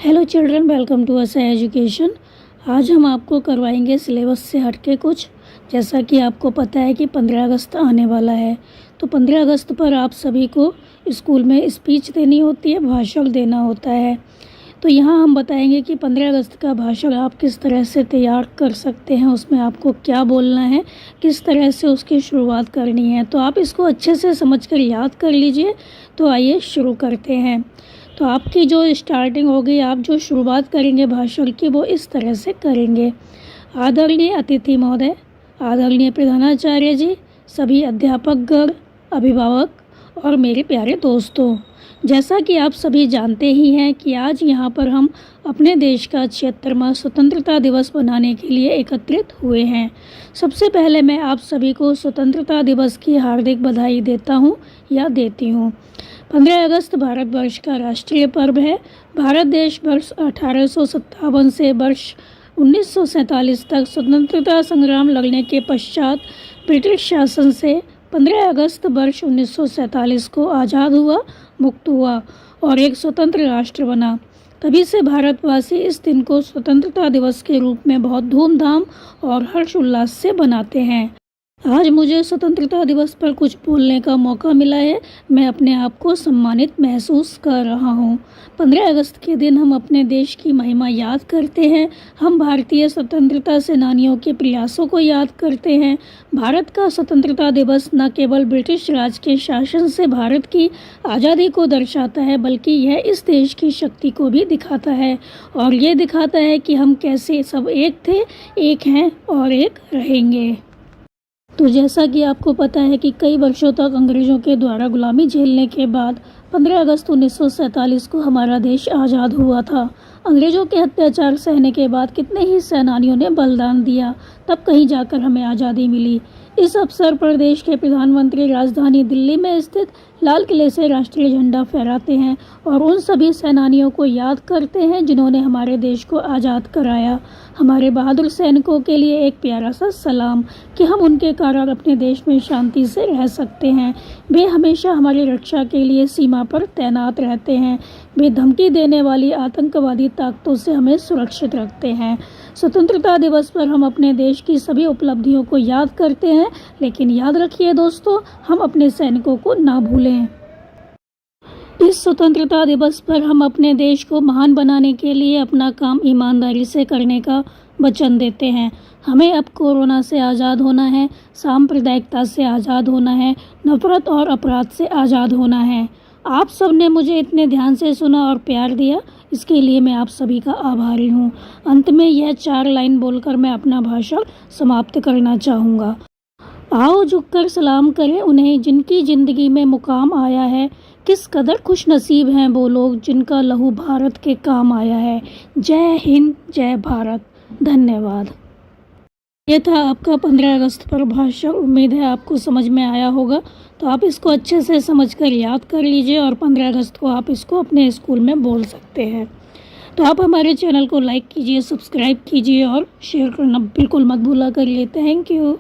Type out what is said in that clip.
Hello children, welcome to असा education. आज हम आपको करवाएंगे सिलेबस से हटके कुछ। जैसा कि आपको पता है कि 15 अगस्त आने वाला है, तो 15 अगस्त पर आप सभी को स्कूल में स्पीच देनी होती है, भाषण देना होता है। तो यहाँ हम बताएंगे कि 15 अगस्त का भाषण आप किस तरह से तैयार कर सकते हैं, उसमें आपको क्या बोलना है, किस तरह से उसकी शुरुआत करनी है। तो आप इसको अच्छे से समझकर याद कर लीजिए। तो आइए शुरू करते हैं। तो आपकी जो स्टार्टिंग होगी, आप जो शुरुआत करेंगे भाषण की, वो इस तरह से करेंगे। आदरणीय अतिथि महोदय, आदरणीय प्रधानाचार्य जी, सभी अध्यापकगण, अभिभावक और मेरे प्यारे दोस्तों, जैसा कि आप सभी जानते ही हैं कि आज यहाँ पर हम अपने देश का 76वां स्वतंत्रता दिवस मनाने के लिए एकत्रित हुए हैं। सबसे पहले मैं आप सभी को स्वतंत्रता दिवस की हार्दिक बधाई देता हूँ या देती हूँ। 15 अगस्त भारतवर्ष का राष्ट्रीय पर्व है। भारत देश वर्ष 1857 से वर्ष 1947 तक स्वतंत्रता संग्राम लड़ने के पश्चात ब्रिटिश शासन से 15 अगस्त वर्ष 1947 को आज़ाद हुआ, मुक्त हुआ और एक स्वतंत्र राष्ट्र बना। तभी से भारतवासी इस दिन को स्वतंत्रता दिवस के रूप में बहुत धूमधाम और हर्षोल्लास से मनाते हैं। आज मुझे स्वतंत्रता दिवस पर कुछ बोलने का मौका मिला है। मैं अपने आप को सम्मानित महसूस कर रहा हूँ। 15 अगस्त के दिन हम अपने देश की महिमा याद करते हैं। हम भारतीय स्वतंत्रता सेनानियों के प्रयासों को याद करते हैं। भारत का स्वतंत्रता दिवस न केवल ब्रिटिश राज के शासन से भारत की आज़ादी को दर्शाता है, बल्कि यह इस देश की शक्ति को भी दिखाता है और ये दिखाता है कि हम कैसे सब एक थे, एक हैं और एक रहेंगे। तो जैसा कि आपको पता है कि कई वर्षों तक अंग्रेज़ों के द्वारा गुलामी झेलने के बाद 15 अगस्त 1947 को हमारा देश आज़ाद हुआ था। अंग्रेज़ों के अत्याचार सहने के बाद कितने ही सेनानियों ने बलिदान दिया, तब कहीं जाकर हमें आज़ादी मिली। इस अवसर पर देश के प्रधानमंत्री राजधानी दिल्ली में स्थित लाल किले से राष्ट्रीय झंडा फहराते हैं और उन सभी सेनानियों को याद करते हैं जिन्होंने हमारे देश को आज़ाद कराया। हमारे बहादुर सैनिकों के लिए एक प्यारा सा सलाम कि हम उनके कारण अपने देश में शांति से रह सकते हैं। वे हमेशा हमारी रक्षा के लिए सीमा पर तैनात रहते हैं। वे धमकी देने वाली आतंकवादी ताकतों से हमें सुरक्षित रखते हैं। स्वतंत्रता दिवस पर हम अपने देश की सभी उपलब्धियों को याद करते हैं, लेकिन याद रखिए दोस्तों, हम अपने सैनिकों को ना भूलें। इस स्वतंत्रता दिवस पर हम अपने देश को महान बनाने के लिए अपना काम ईमानदारी से करने का वचन देते हैं। हमें अब कोरोना से आज़ाद होना है, सांप्रदायिकता से आज़ाद होना है, नफरत और अपराध से आज़ाद होना है। आप सब ने मुझे इतने ध्यान से सुना और प्यार दिया, इसके लिए मैं आप सभी का आभारी हूँ। अंत में यह 4 लाइन बोलकर मैं अपना भाषण समाप्त करना चाहूँगा। आओ झुककर सलाम करें उन्हें जिनकी ज़िंदगी में मुकाम आया है। किस कदर खुश नसीब हैं वो लोग जिनका लहू भारत के काम आया है। जय हिंद, जय भारत। धन्यवाद। ये था आपका 15 अगस्त पर भाषण। उम्मीद है आपको समझ में आया होगा। तो आप इसको अच्छे से समझकर याद कर लीजिए और 15 अगस्त को आप इसको अपने स्कूल में बोल सकते हैं। तो आप हमारे चैनल को लाइक कीजिए, सब्सक्राइब कीजिए और शेयर करना बिल्कुल मत भूला करिए। Thank you.